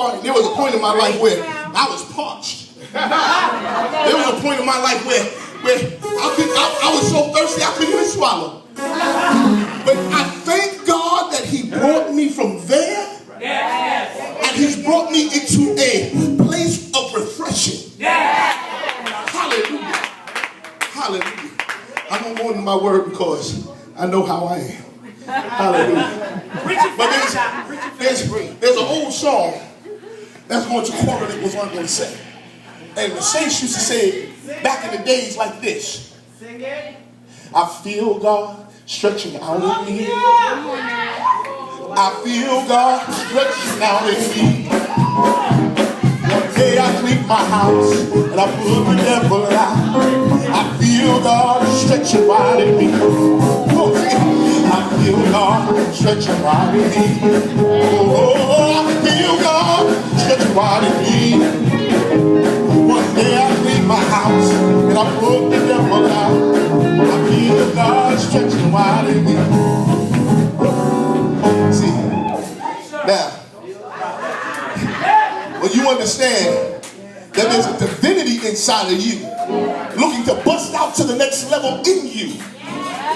hard. There was a point in my life where I was parched. There was a point in my life where I was so thirsty I couldn't even swallow. But I thank God that he brought me from there. And he's brought me into a place of refreshing. Hallelujah. Hallelujah. I'm going to go into my word because I know how I am. Hallelujah. But there's an old song that's going to correlate with what I'm going to say. And the saints used to say it back in the days like this. Sing it. I feel God stretching out in me. I feel God stretching out in me. One day I clean my house and I put the devil out. I feel God stretching wide in me. I feel God stretching wide in me. Oh, I feel God stretching wide in me. One day I clean my house and I put the devil out. I feel God stretching wide in me. See, now, when you understand that there's a divinity inside of you looking to bust out to the next level in you.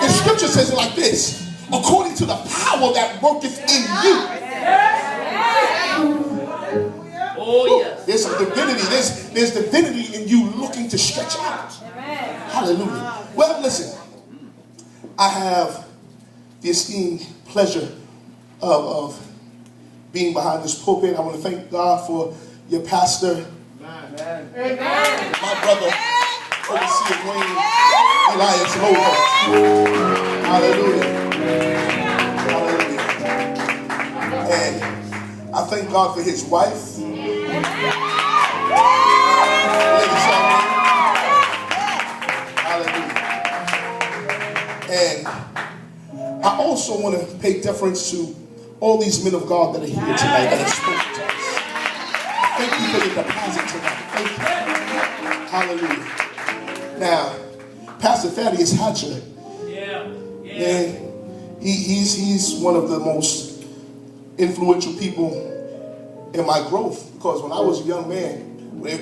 The scripture says it like this: according to the power that worketh in you. Oh, yes. There's some divinity. There's divinity in you looking to stretch out. Hallelujah. Well, listen. I have the esteemed pleasure of being behind this pulpit. I want to thank God for your pastor, Amen. My brother, overseer Wayne Elias Lopez. Hallelujah. Hallelujah. And I thank God for his wife, Lady Charmaine. Hallelujah. And I also want to pay deference to all these men of God that are here tonight that have spoken to us. Thank you for your deposit tonight. Thank you. Hallelujah. Now, Pastor Thaddeus Hatcher, man, he's one of the most influential people in my growth, because when I was a young man, when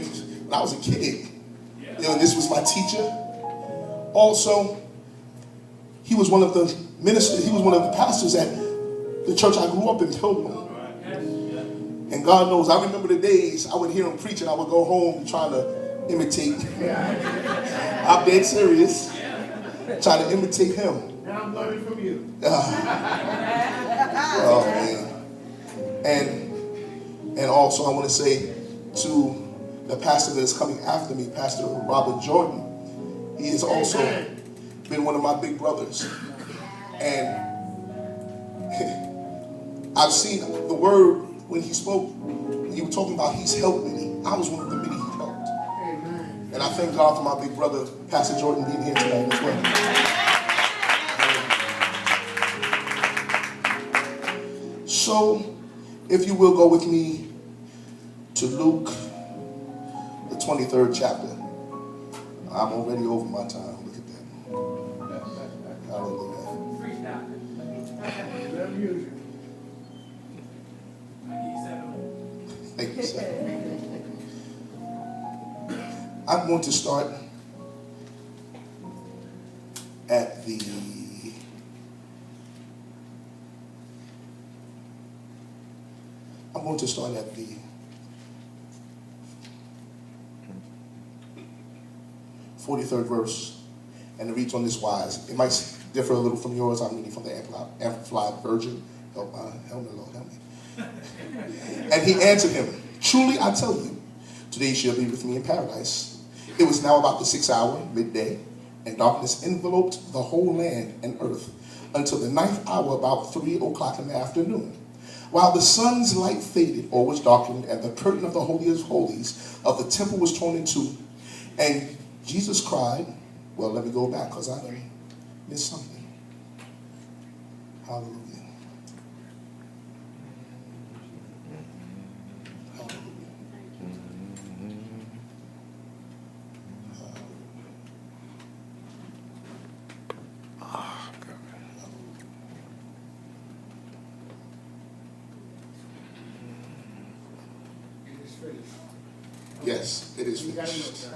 I was a kid, this was my teacher. Also, he was one of the ministers, he was one of the pastors at the church I grew up in, Pilgrim. And God knows, I remember the days I would hear him preach and I would go home trying to imitate. I'm dead serious. Trying to imitate him. Now I'm learning from you. Oh, man. And also I want to say to the pastor that is coming after me, Pastor Robert Jordan. He has also been one of my big brothers. And I've seen the word when he spoke, when you were talking about he's helped many. I was one of the many he helped. Amen. And I thank God for my big brother, Pastor Jordan, being here tonight as well. So, if you will go with me to Luke, the 23rd chapter. I'm already over my time. Look at that. Hallelujah. Thank you, sir. I'm going to start at the I'm going to start at the 43rd verse, and it reads on this wise. It might differ a little from yours. I'm reading from the Amplified Version. Help me, Lord, help me. And he answered him, truly I tell you, today you shall be with me in paradise. It was now about the 6th hour, midday, and darkness enveloped the whole land and earth until the 9th hour, about 3 o'clock in the afternoon. While the sun's light faded or was darkened, and the curtain of the Holy of Holies of the temple was torn in two, and Jesus cried, well, let me go back because I missed something. Hallelujah. Yes, it is finished.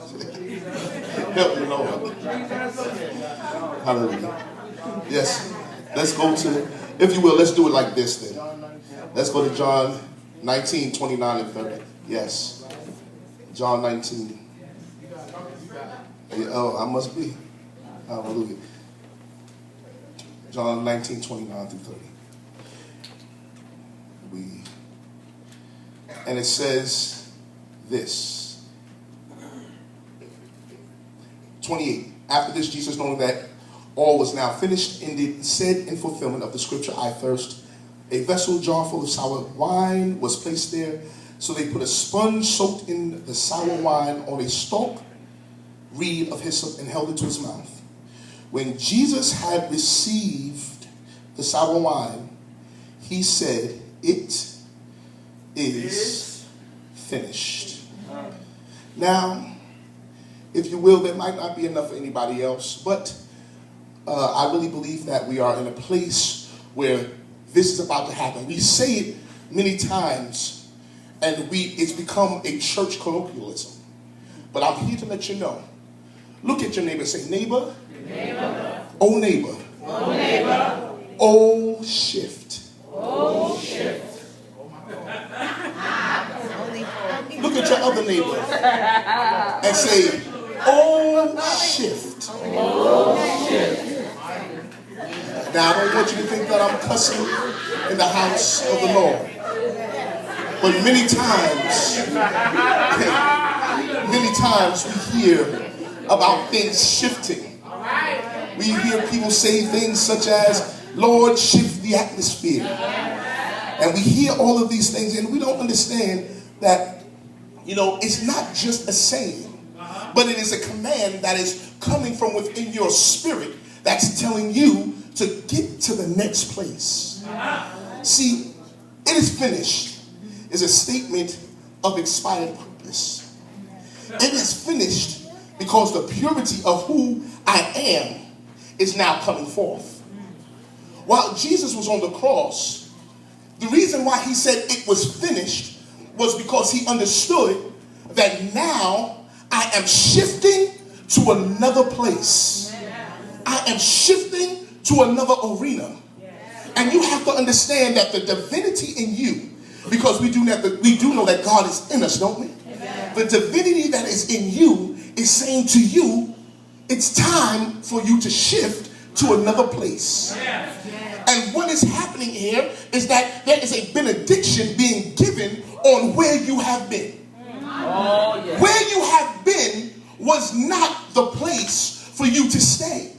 Help me, Lord. Hallelujah. Yes, let's go to, if you will, let's do it like this then. Let's go to John 19, 29 and 30. Yes. John 19. Oh, I must be. Hallelujah. John 19, 29 through 30. And it says this. 28. After this, Jesus, knowing that all was now finished, ended, said in fulfillment of the scripture, I thirst. A vessel jar full of sour wine was placed there. So they put a sponge soaked in the sour wine on a stalk reed of hyssop and held it to his mouth. When Jesus had received the sour wine, he said, it is finished. Now, if you will, there might not be enough for anybody else, but I really believe that we are in a place where this is about to happen. We say it many times, and it's become a church colloquialism. But I'm here to let you know. Look at your neighbor and say, neighbor, oh neighbor, oh shift. Look at your other neighbor and say, oh shift. Now, I don't want you to think that I'm cussing in the house of the Lord. But many times we hear about things shifting. We hear people say things such as, Lord, shift the atmosphere. And we hear all of these things, and we don't understand that, it's not just a saying, but it is a command that is coming from within your spirit that's telling you to get to the next place. See, it is finished is a statement of expired purpose. It is finished because the purity of who I am is now coming forth. While Jesus was on the cross, the reason why he said it was finished was because he understood that now I am shifting to another place. I am shifting to another arena. And you have to understand that the divinity in you, because we do know that God is in us, don't we? The divinity that is in you is saying to you, it's time for you to shift to another place. And what is happening here is that there is a benediction being given on where you have been. Where you have been was not the place for you to stay.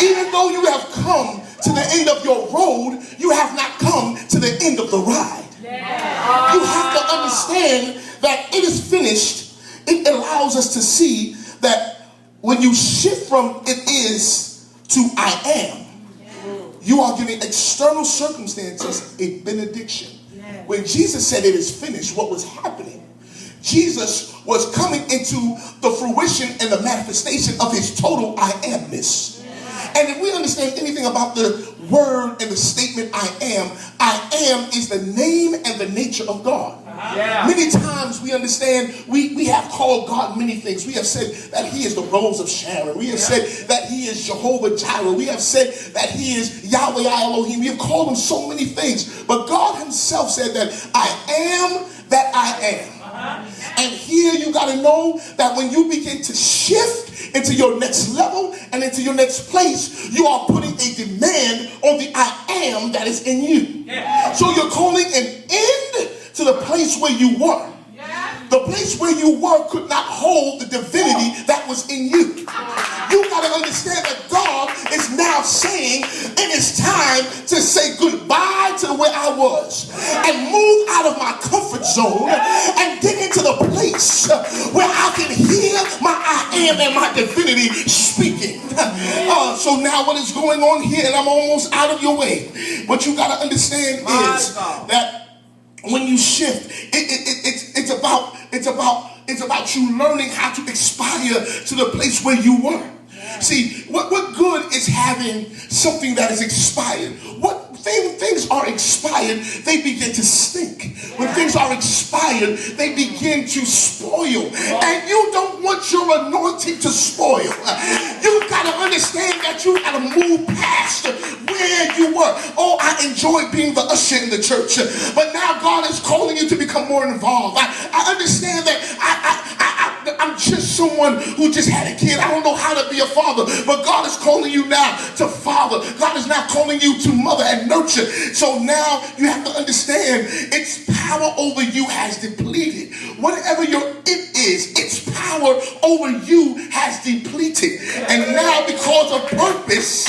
Even though you have come to the end of your road, you have not come to the end of the ride. You have to understand that it is finished. It allows us to see that when you shift from it is to I am, you are giving external circumstances a benediction. When Jesus said it is finished, what was happening? Jesus was coming into the fruition and the manifestation of his total I amness. And if we understand anything about the word and the statement I am is the name and the nature of God. Many times we understand we have called God many things. We have said that he is the rose of Sharon. We have said that he is Jehovah Jireh. We have said that he is Yahweh Elohim. We have called him so many things. But God himself said that I am that I am. And here you got to know that when you begin to shift into your next level and into your next place, you are putting a demand on the I am that is in you. So you're calling an end to the place where you were. The place where you were could not hold the divinity that was in you. You got to understand that God is now saying it is time to say goodbye to where I was and move out of my comfort zone and get into the place where I can hear my I am and my divinity speaking. So now what is going on here, and I'm almost out of your way, what you got to understand is that when you shift, it's about you learning how to aspire to the place where you were. See, what good is having something that is expired? things are expired, they begin to stink. When things are expired, they begin to spoil. And you don't want your anointing to spoil. You got to understand that you got to move past where you were. Oh, I enjoy being the usher in the church, but now God is calling you to become more involved. I understand that I'm just someone who just had a kid. I don't know how to be a father, but God is calling you now to father. God is now calling you to mother and nurture. So now you have to understand its power over you has depleted. Whatever your it is, its power over you has depleted. And now because of purpose,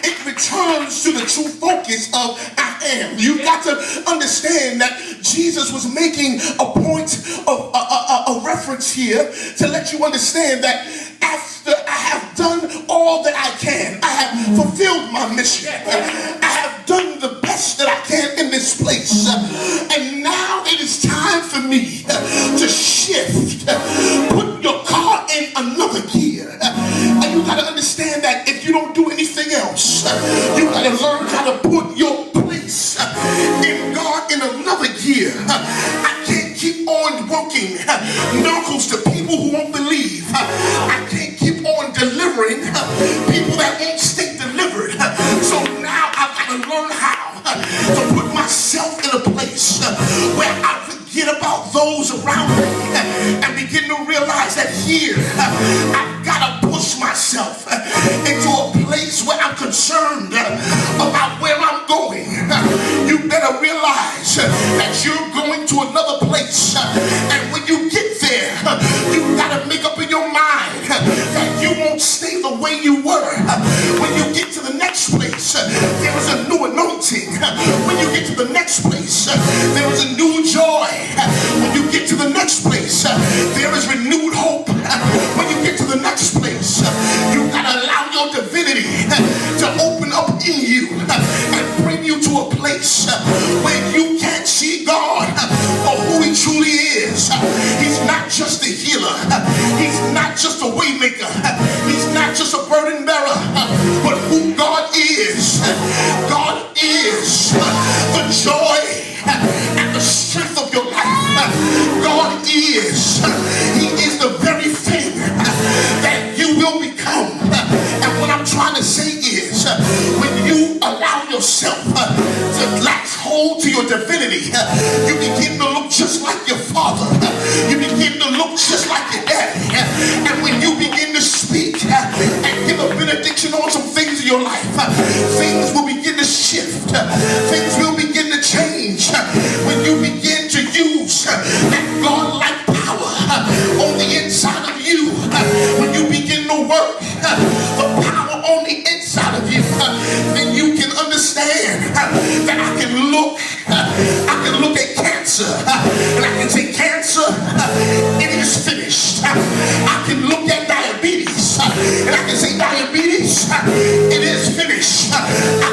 it returns to the true focus of I am. You've got to understand that Jesus was making a point of a reference here to let you understand that after I have done all that I can, I have fulfilled my mission. I have done the best that I can in this place. And now it is time for me to shift. Put your car in another gear. And you got to understand that if you don't do anything else, you got to learn how to put your place in God in another gear. I can't keep on working miracles to people who won't believe. I can't keep on delivering people that won't stay delivered. So now I've got to learn how to put myself in a place where I forget about those around me and begin to realize that here I've got to push myself into a place where I'm concerned about where I'm going. You better realize that you're going to another place, and when you get there, you've got to make up in your mind that you won't stay the way you were. When you get to the next place, there is a new anointing. When you get to the next place, there is a new joy. When you get to the next place, there is renewed hope. When you get to the next place, you got to allow your divinity to open up in you and bring you to a place where you can't see God for who he truly is. He's not just a healer. He's not just a way maker. He's not just a burden bearer, but who God is. God is the joy and the strength of your life. God is. He is the very thing that you will become. And what I'm trying to say is, when you allow yourself to latch hold to your divinity, you begin to look just like your father. You begin to look just like your daddy. And when you begin to speak and give a benediction on some things in your life, things will begin to shift. Things will begin to change. When you begin to use that God-like power on the inside of you, when you begin to work the power on the inside of you, then you can understand that I can look at cancer and I can say, cancer, it is finished. I can look at diabetes and I can say, diabetes, it is finished. I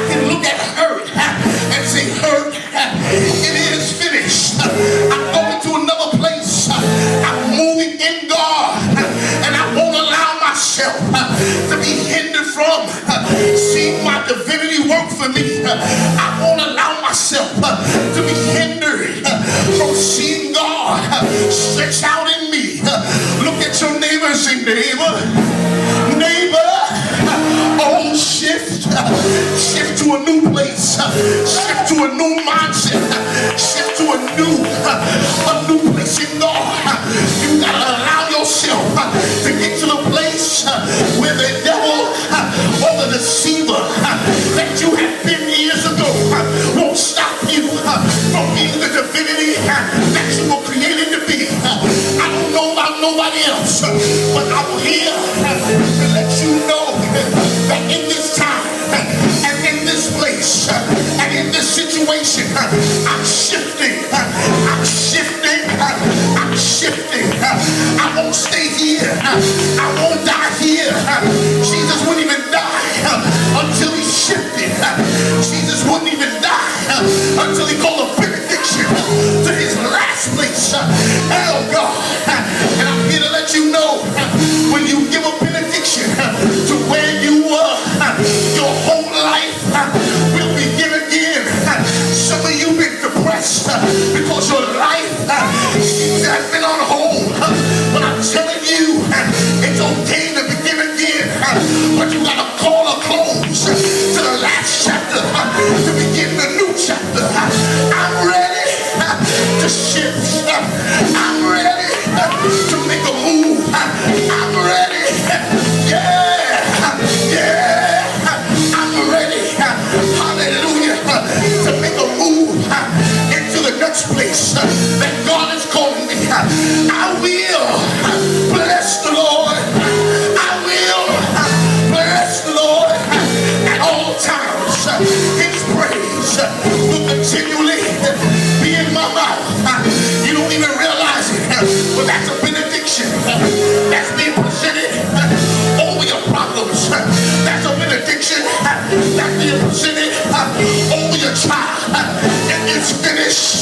can look at hurt and say, hurt, it is finished. I'm going to another place. I'm moving in God, and I won't allow myself to be hindered from seeing my divinity work for me. I won't allow myself to be hindered from seeing God stretch out in me. Look at your neighbor and say, neighbor, oh, shift to a new place, shift to a new mindset, shift to a new place in God. You gotta allow yourself to get to the place where the devil or the deceiver that you have been years ago won't stop you from being the divinity that you were created to be. I don't know about nobody else, but I'm here to let you know that in this time and in this place and in this situation, I'm shifting. I won't stay here. I won't die here. Jesus wouldn't even die until he shifted. Jesus wouldn't even die until he called a benediction to his last place. Oh God. And I'm here to let you know, when you give a benediction to where you were, your whole life will begin again.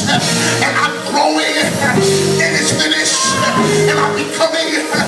and I'm growing, and it's finished, and I'm becoming